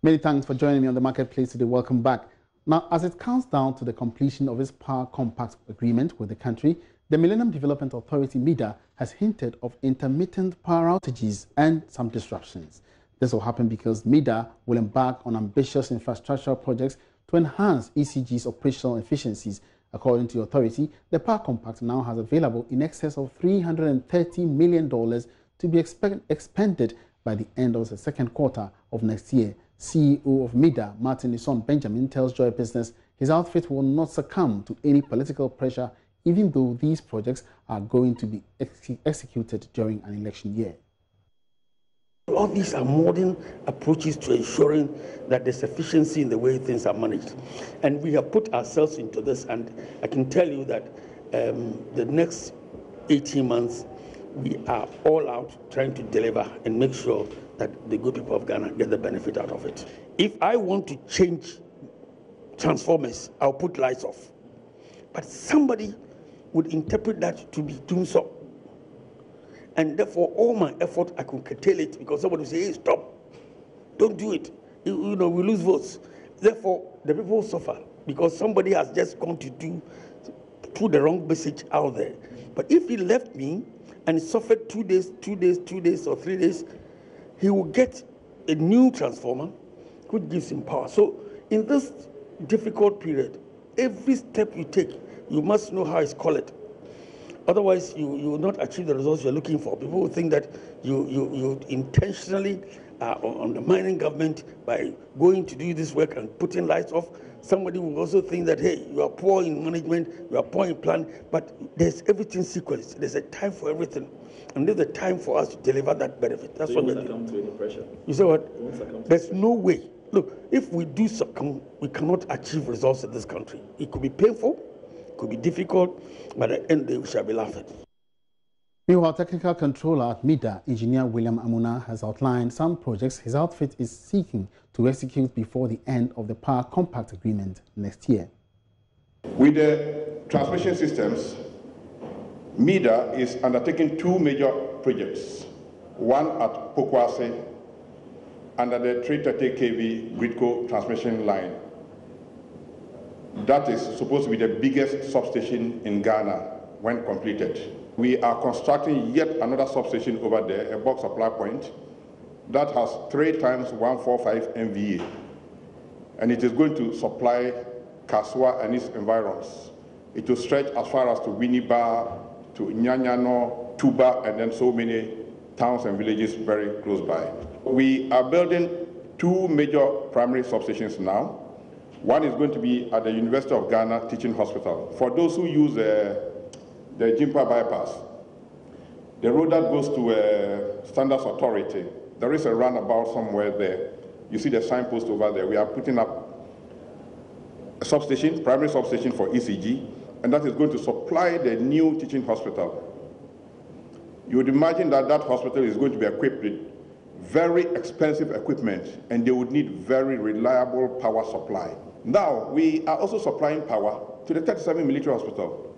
Many thanks for joining me on the Marketplace today. Welcome back. Now, as it counts down to the completion of its power compact agreement with the country, the Millennium Development Authority, MIDA, has hinted of intermittent power outages and some disruptions. This will happen because MIDA will embark on ambitious infrastructural projects to enhance ECG's operational efficiencies. According to the authority, the power compact now has available in excess of $330 million to be expended by the end of the second quarter of next year. CEO of MIDA, Martin Nison Benjamin, tells Joy Business his outfit will not succumb to any political pressure, even though these projects are going to be executed during an election year. All these are modern approaches to ensuring that there's efficiency in the way things are managed. And we have put ourselves into this, and I can tell you that the next 18 months, we are all out trying to deliver and make sure that the good people of Ghana get the benefit out of it. If I want to change transformers, I'll put lights off. But somebody would interpret that to be doing so. And therefore, all my effort, I can curtail it because somebody will say, hey, stop, don't do it. You know, we lose votes. Therefore, the people suffer because somebody has just gone to put the wrong message out there. But if he left me and suffered 2 days or 3 days, he will get a new transformer which gives him power. So in this difficult period, every step you take, you must know how it's called. Otherwise, you will not achieve the results you're looking for. People will think that you intentionally are undermining government by going to do this work and putting lights off. Somebody will also think that, hey, you are poor in management, you are poor in plan, but there's everything sequenced. There's a time for everything. And there's a time for us to deliver that benefit. That's what we're doing. To any pressure. You say what? There's no way. Look, if we do succumb, we cannot achieve results in this country. It could be painful, it could be difficult, but at the end, we shall be laughing. Meanwhile, Technical Controller at MIDA, Engineer William Amuna, has outlined some projects his outfit is seeking to execute before the end of the Power Compact Agreement next year. With the transmission systems, MIDA is undertaking 2 major projects, one at Pokwase under the 330 kV Gridco transmission line. That is supposed to be the biggest substation in Ghana when completed. We are constructing yet another substation over there, a bulk supply point, that has 3 times 145 MVA. And it is going to supply Kaswa and its environs. It will stretch as far as to Winneba, to Nyanyano, Tuba, and then so many towns and villages very close by. We are building 2 major primary substations now. One is going to be at the University of Ghana Teaching Hospital. For those who use the Jimpa bypass, the road that goes to Standards Authority, there is a roundabout somewhere there. You see the signpost over there. We are putting up a substation, primary substation for ECG, and that is going to supply the new teaching hospital. You would imagine that that hospital is going to be equipped with very expensive equipment, and they would need very reliable power supply. Now, we are also supplying power to the 37 military hospital.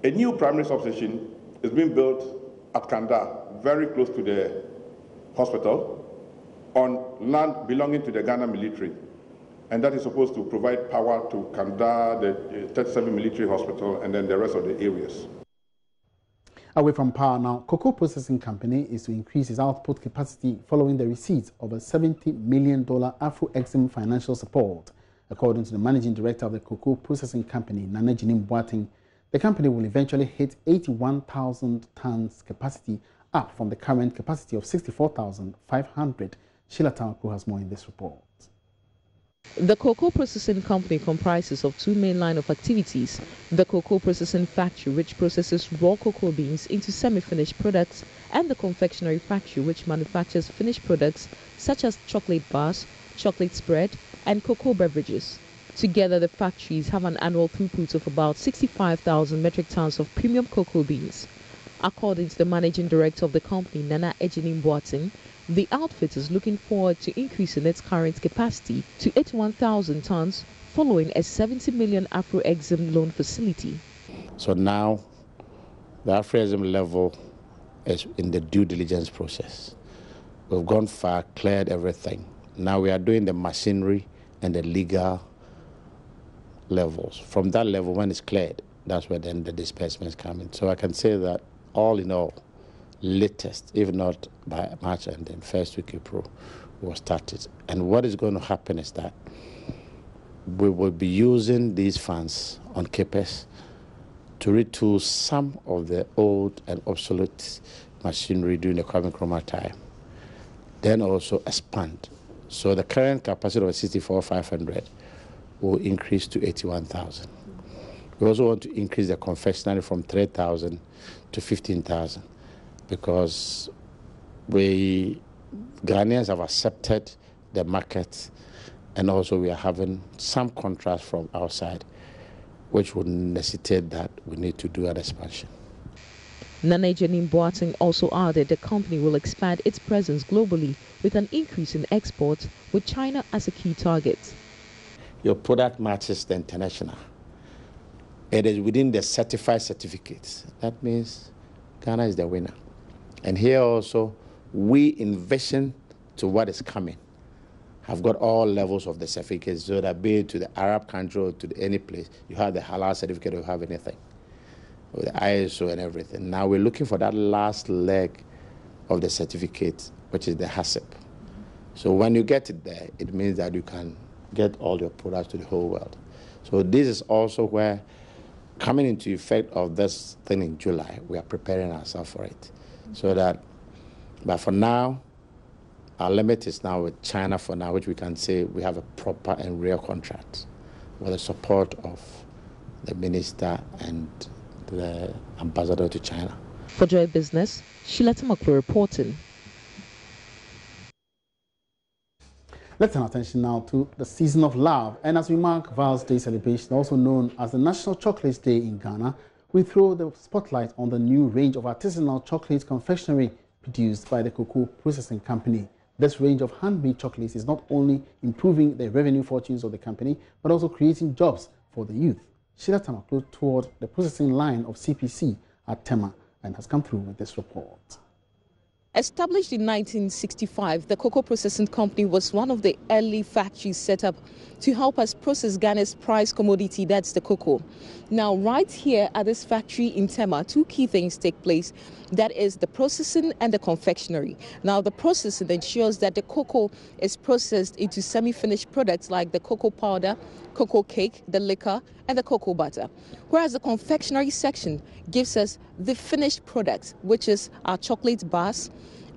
A new primary substation is being built at Kanda, very close to the hospital, on land belonging to the Ghana military. And that is supposed to provide power to Kanda, the 37 military hospital, and then the rest of the areas. Away from power now, Cocoa Processing Company is to increase its output capacity following the receipt of a $70 million Afro-Exim financial support. According to the managing director of the Cocoa Processing Company, Nana Jinim Boateng, the company will eventually hit 81,000 tons capacity, up from the current capacity of 64,500. Sheila Tanko has more in this report. The Cocoa Processing Company comprises of 2 main lines of activities: the Cocoa Processing Factory, which processes raw cocoa beans into semi-finished products, and the Confectionery Factory, which manufactures finished products such as chocolate bars, chocolate spread, and cocoa beverages. Together, the factories have an annual throughput of about 65,000 metric tons of premium cocoa beans. According to the managing director of the company, Nana Ejinim Boateng, the outfit is looking forward to increasing its current capacity to 81,000 tons following a 70 million Afro-Exim loan facility. So now the Afro-Exim level is in the due diligence process. We've gone far, cleared everything. Now we are doing the machinery and the legal levels. From that level, when it's cleared, that's where then the disbursements come in. So I can say that all in all, latest, if not by March and then first week April, was started. And what is going to happen is that we will be using these funds on CAPEX to retool some of the old and obsolete machinery during the Kwame Nkrumah time, then also expand. So the current capacity of 64,500 will increase to 81,000. We also want to increase the confectionery from 3,000 to 15,000 because Ghanaians have accepted the market, and also we are having some contrast from outside, which would necessitate that we need to do an expansion. Nana Ejenim Boateng also added the company will expand its presence globally with an increase in exports, with China as a key target. Your product matches the international. It is within the certified certificates. That means Ghana is the winner. And here also, we envision to what is coming. Have got all levels of the certificates, so that be it to the Arab country or to any place, you have the halal certificate, you have anything, with the ISO and everything. Now we're looking for that last leg of the certificate, which is the HACCP. So when you get it there, it means that you can get all your products to the whole world. So this is also where, coming into effect of this thing in July, we are preparing ourselves for it. So that, but for now, our limit is now with China for now, which we can say we have a proper and real contract with the support of the minister and the ambassador to China. For Joy Business, Sheila Tamakwe reporting. Let's turn our attention now to the season of love. And as we mark Val's Day celebration, also known as the National Chocolate Day in Ghana, we throw the spotlight on the new range of artisanal chocolate confectionery produced by the Cocoa Processing Company. This range of handmade chocolates is not only improving the revenue fortunes of the company, but also creating jobs for the youth. Sheila Tamaklo toured the processing line of CPC at Tema and has come through with this report. Established in 1965, the Cocoa Processing Company was one of the early factories set up to help us process Ghana's prized commodity, that's the cocoa. Now, right here at this factory in Tema, two key things take place. That is the processing and the confectionery. Now, the processing ensures that the cocoa is processed into semi-finished products like the cocoa powder, cocoa cake, the liquor, and the cocoa butter. Whereas the confectionery section gives us the finished products, which is our chocolate bars,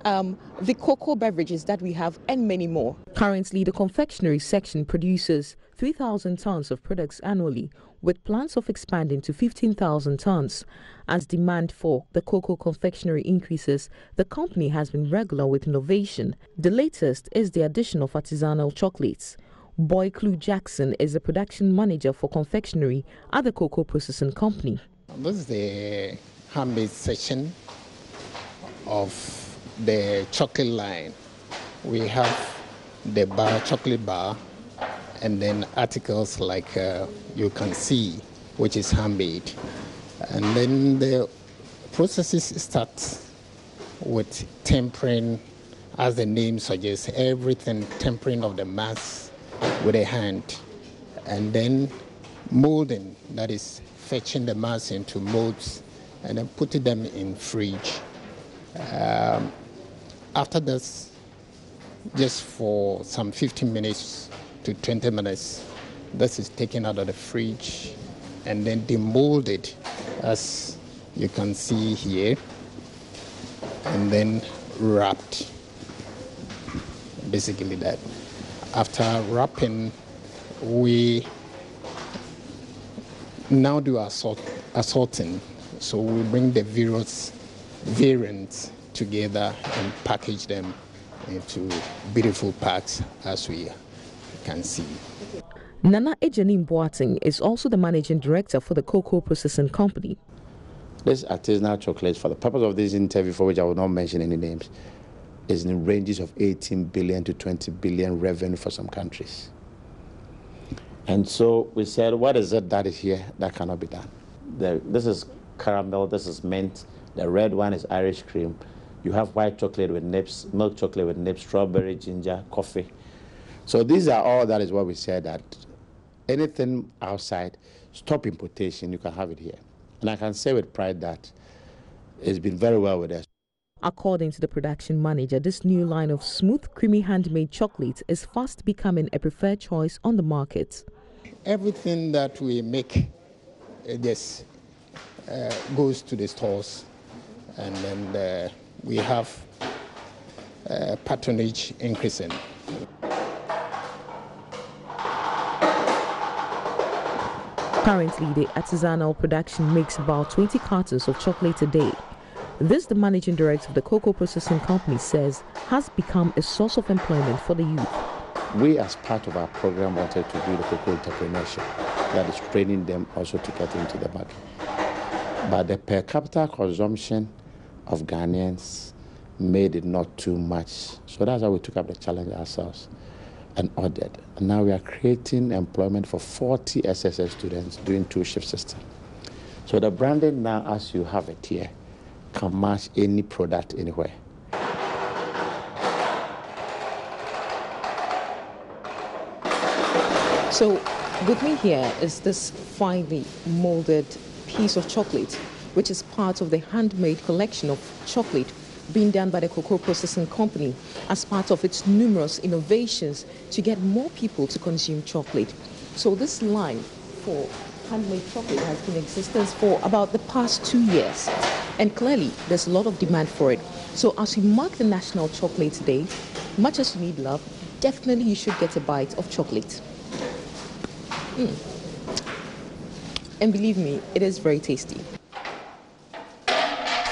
the cocoa beverages that we have, and many more. Currently, the confectionery section produces 3,000 tons of products annually, with plans of expanding to 15,000 tons. As demand for the cocoa confectionery increases, the company has been regular with innovation. The latest is the addition of artisanal chocolates. Boy Clue Jackson is the production manager for confectionery at the Cocoa Processing Company. This is the handmade section of the chocolate line. We have the bar, chocolate bar, and then articles like you can see, which is handmade. And then the processes start with tempering, as the name suggests, everything, tempering of the mass with a hand, and then molding, that is fetching the mass into molds and then putting them in fridge. After this, just for some 15 minutes to 20 minutes, this is taken out of the fridge and then demolded, as you can see here, and then wrapped. Basically that. After wrapping, we now do our assorting. So we bring the various variants together and package them into beautiful packs, as we can see. Nana Ejenim Boateng is also the managing director for the Cocoa Processing Company. This artisanal chocolate, for the purpose of this interview, for which I will not mention any names, is in ranges of 18 billion to 20 billion revenue for some countries. And so we said, what is it that is here that cannot be done? This is caramel, this is mint, the red one is Irish cream. You have white chocolate with nibs, milk chocolate with nibs, strawberry, ginger, coffee. So these are all, that is what we said, that anything outside, stop importation, you can have it here. And I can say with pride that it's been very well with us. According to the production manager, this new line of smooth, creamy handmade chocolate is fast becoming a preferred choice on the market. Everything that we make just goes to the stores, and then we have patronage increasing. Currently, the artisanal production makes about 20 cartons of chocolate a day. This, the managing director of the cocoa processing company says, has become a source of employment for the youth. We, as part of our program, wanted to do the cocoa entrepreneurship, that is training them also to get into the market. But the per capita consumption of Ghanaians made it not too much. So that's how we took up the challenge ourselves and ordered. And now we are creating employment for 40 SSS students doing 2-shift system. So the branding now, as you have it here, can match any product anywhere. So with me here is this finely molded piece of chocolate, which is part of the handmade collection of chocolate being done by the cocoa processing company as part of its numerous innovations to get more people to consume chocolate. So this line for handmade chocolate has been in existence for about the past 2 years, and clearly there's a lot of demand for it. So as we mark the National Chocolate Day, much as you need love, definitely you should get a bite of chocolate. And believe me, it is very tasty.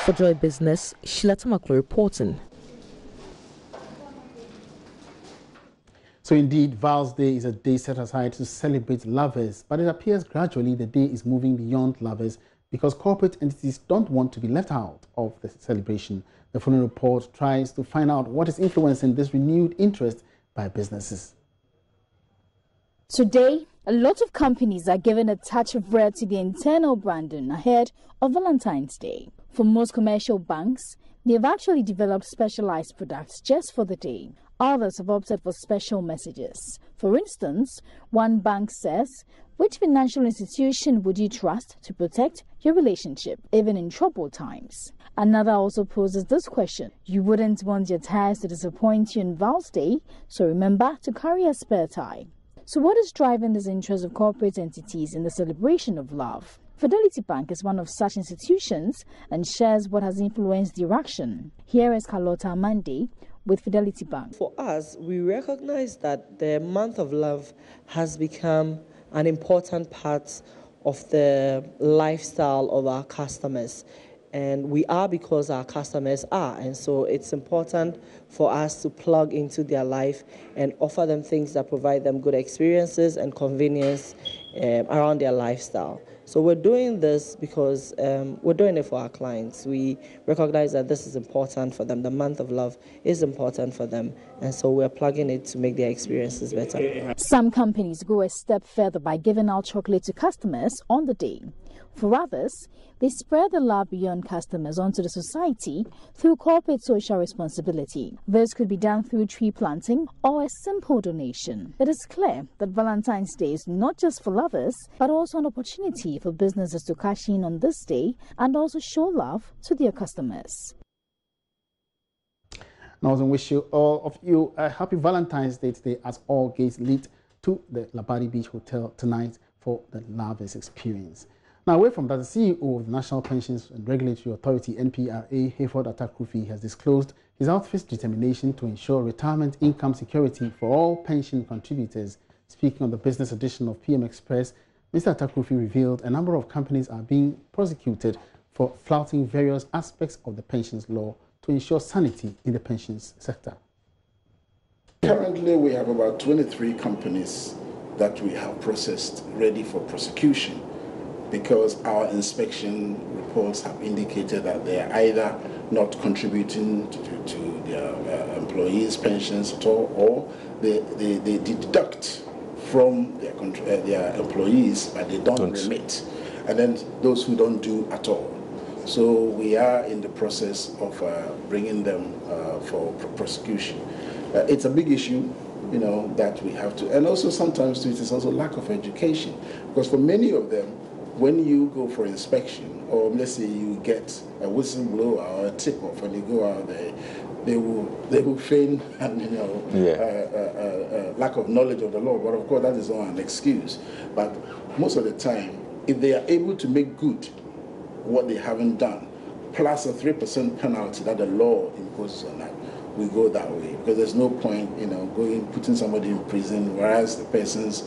For Joy Business, Sheila Tamaklo reporting. So indeed, Val's Day is a day set aside to celebrate lovers, but it appears gradually the day is moving beyond lovers because corporate entities don't want to be left out of the celebration. The following report tries to find out what is influencing this renewed interest by businesses. Today, a lot of companies are giving a touch of red to the internal branding ahead of Valentine's Day. For most commercial banks, they've actually developed specialized products just for the day. Others have opted for special messages. For instance, one bank says, which financial institution would you trust to protect your relationship, even in troubled times? Another also poses this question. You wouldn't want your ties to disappoint you on Val's Day, so remember to carry a spare tie. So what is driving this interest of corporate entities in the celebration of love? Fidelity Bank is one of such institutions and shares what has influenced their action. Here is Carlota Amande with Fidelity Bank. For us, we recognize that the month of love has become an important part of the lifestyle of our customers. And we are because our customers are. And so it's important for us to plug into their life and offer them things that provide them good experiences and convenience around their lifestyle. So we're doing this because we're doing it for our clients. We recognize that this is important for them. The month of love is important for them. And so we're plugging it to make their experiences better. Some companies go a step further by giving out chocolate to customers on the day. For others, they spread the love beyond customers onto the society through corporate social responsibility. This could be done through tree planting or a simple donation. It is clear that Valentine's Day is not just for lovers, but also an opportunity for businesses to cash in on this day and also show love to their customers. And I also wish you all of you a happy Valentine's Day today as all gates lead to the Labadi Beach Hotel tonight for the lovers experience. Now, away from that, the CEO of the National Pensions and Regulatory Authority, NPRA, Hayford Atakrufi, has disclosed his outfit's determination to ensure retirement income security for all pension contributors. Speaking on the business edition of PM Express, Mr. Atakrufi revealed a number of companies are being prosecuted for flouting various aspects of the pensions law to ensure sanity in the pensions sector. Currently, we have about 23 companies that we have processed ready for prosecution, because our inspection reports have indicated that they are either not contributing to their employees' pensions at all, or they deduct from their employees, but they don't remit. And then those who don't do at all. So we are in the process of bringing them for prosecution. It's a big issue that we have to. And also sometimes it is also lack of education, because for many of them, when you go for inspection, or let's say you get a whistleblower or a tip-off and you go out there, they will feign lack of knowledge of the law. But of course, that is not an excuse. But most of the time, if they are able to make good what they haven't done, plus a 3% penalty that the law imposes on that, we go that way, because there's no point, putting somebody in prison whereas the person's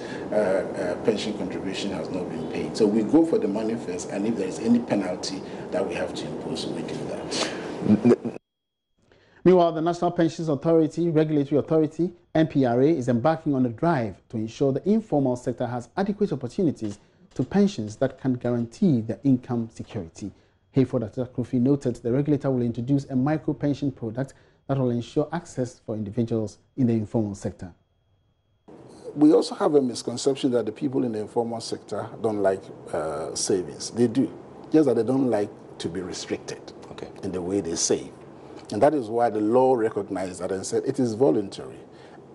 pension contribution has not been paid. So we go for the money first, and if there is any penalty that we have to impose, we do that. Meanwhile, the National Pensions Authority, Regulatory Authority, NPRA, is embarking on a drive to ensure the informal sector has adequate opportunities to pensions that can guarantee their income security. Hayford Atakrofi noted the regulator will introduce a micro-pension product that will ensure access for individuals in the informal sector. We also have a misconception that the people in the informal sector don't like savings. They do, just that they don't like to be restricted in the way they save. And that is why the law recognized that and said it is voluntary.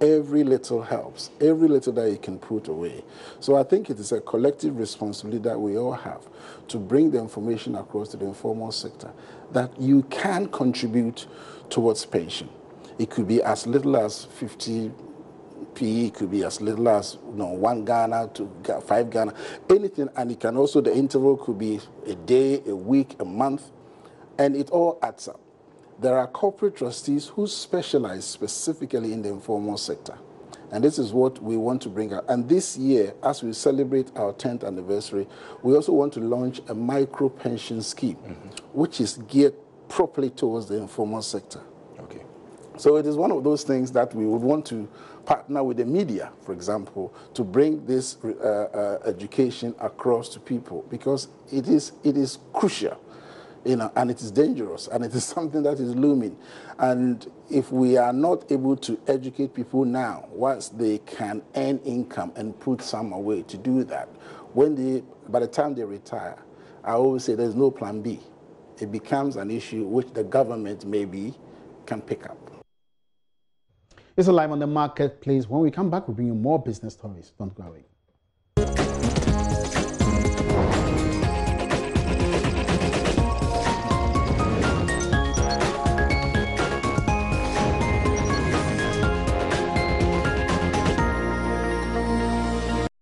Every little helps, every little that you can put away. So I think it is a collective responsibility that we all have to bring the information across to the informal sector that you can contribute towards pension. It could be as little as 50p, it could be as little as 1 Ghana to 5 Ghana, anything. And it can also, the interval could be a day, a week, a month, and it all adds up. There are corporate trustees who specialize specifically in the informal sector. And this is what we want to bring out. And this year, as we celebrate our 10th anniversary, we also want to launch a micro pension scheme, which is geared properly towards the informal sector. Okay. So it is one of those things that we would want to partner with the media, for example, to bring this education across to people, because it is crucial. And it is dangerous, and it is something that is looming. And if we are not able to educate people now, once they can earn income and put some away to do that, by the time they retire, I always say there's no plan B. It becomes an issue which the government maybe can pick up. It's live on the marketplace. When we come back, we'll bring you more business stories. Don't go away.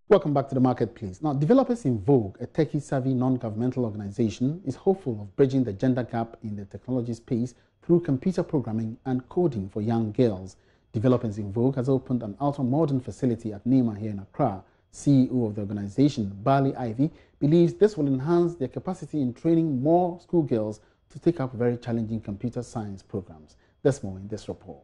Welcome back to the marketplace. Now, Developers in Vogue, a techie-savvy non-governmental organization, is hopeful of bridging the gender gap in the technology space through computer programming and coding for young girls. Developers in Vogue has opened an ultra-modern facility at Nema here in Accra. CEO of the organization, Bali Ivy, believes this will enhance their capacity in training more schoolgirls to take up very challenging computer science programs. There's more in this report.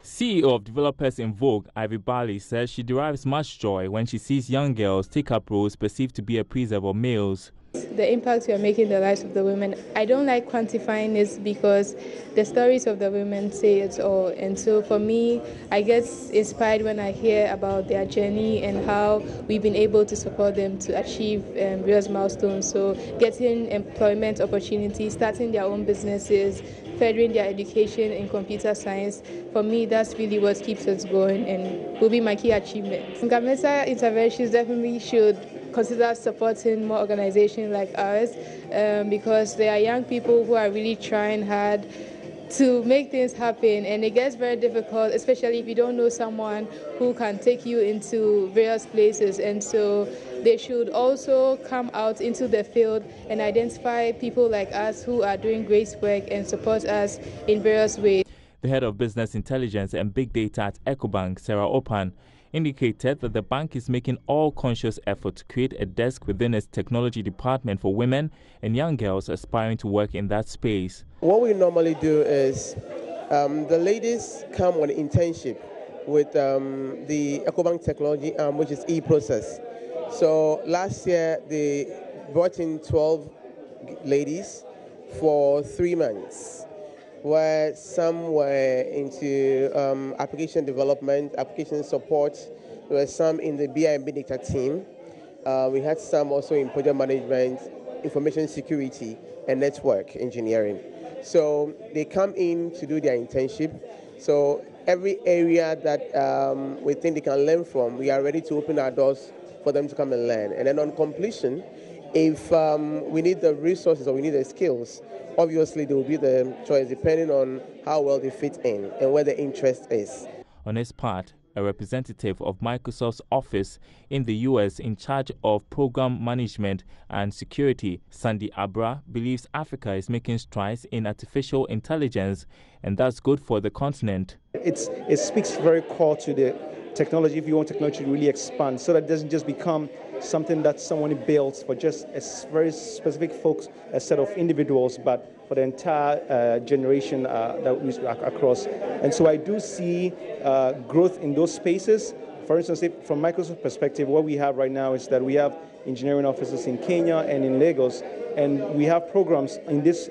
CEO of Developers in Vogue, Ivy Bali, says she derives much joy when she sees young girls take up roles perceived to be a preserve of males. The impact we are making in the lives of the women, I don't like quantifying this because the stories of the women say it all. And so for me, I get inspired when I hear about their journey and how we've been able to support them to achieve various milestones. So getting employment opportunities, starting their own businesses, furthering their education in computer science. For me, that's really what keeps us going and will be my key achievement. Governmental interventions definitely should consider supporting more organizations like ours because there are young people who are really trying hard to make things happen, and it gets very difficult, especially if you don't know someone who can take you into various places. And so they should also come out into the field and identify people like us who are doing great work and support us in various ways. The head of business intelligence and big data at EcoBank, Sarah Opan, indicated that the bank is making all conscious effort to create a desk within its technology department for women and young girls aspiring to work in that space. What we normally do is the ladies come on internship with the EcoBank technology arm, which is e-process. So last year they brought in 12 ladies for 3 months, where some were into application development, application support. There were some in the BI and Big Data team. We had some also in project management, information security, and network engineering. So they come in to do their internship. So every area that we think they can learn from, we are ready to open our doors for them to come and learn. And then on completion, if we need the resources or we need the skills, obviously there will be the choice depending on how well they fit in and where the interest is. On his part, a representative of Microsoft's office in the U.S. in charge of program management and security, Sandy Abra, believes Africa is making strides in artificial intelligence, and that's good for the continent. It speaks very core to the technology if you want technology to really expand, so that it doesn't just become something that someone builds for just a very specific folks, a set of individuals, but for the entire generation that we across. And so I do see growth in those spaces. For instance, from Microsoft's perspective, what we have right now is that we have engineering offices in Kenya and in Lagos, and we have programs in these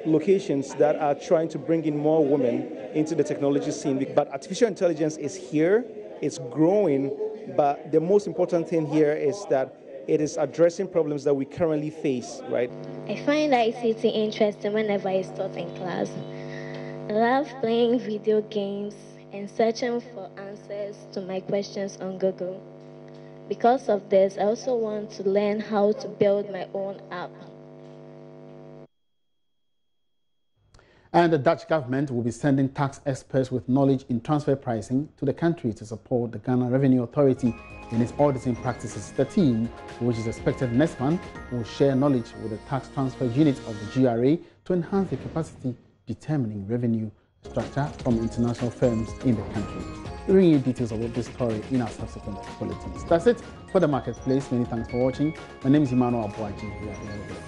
locations that are trying to bring in more women into the technology scene. But artificial intelligence is here, it's growing, but the most important thing here is that it is addressing problems that we currently face, right? I find ICT interesting whenever it's taught in class. I love playing video games and searching for answers to my questions on Google. Because of this, I also want to learn how to build my own app. And the Dutch government will be sending tax experts with knowledge in transfer pricing to the country to support the Ghana Revenue Authority in its auditing practices. The team, which is expected next month, will share knowledge with the tax transfer unit of the GRA to enhance the capacity determining revenue structure from international firms in the country. We'll bring you details of this story in our subsequent bulletins. That's it for the Marketplace. Many thanks for watching. My name is Emmanuel Abuaji.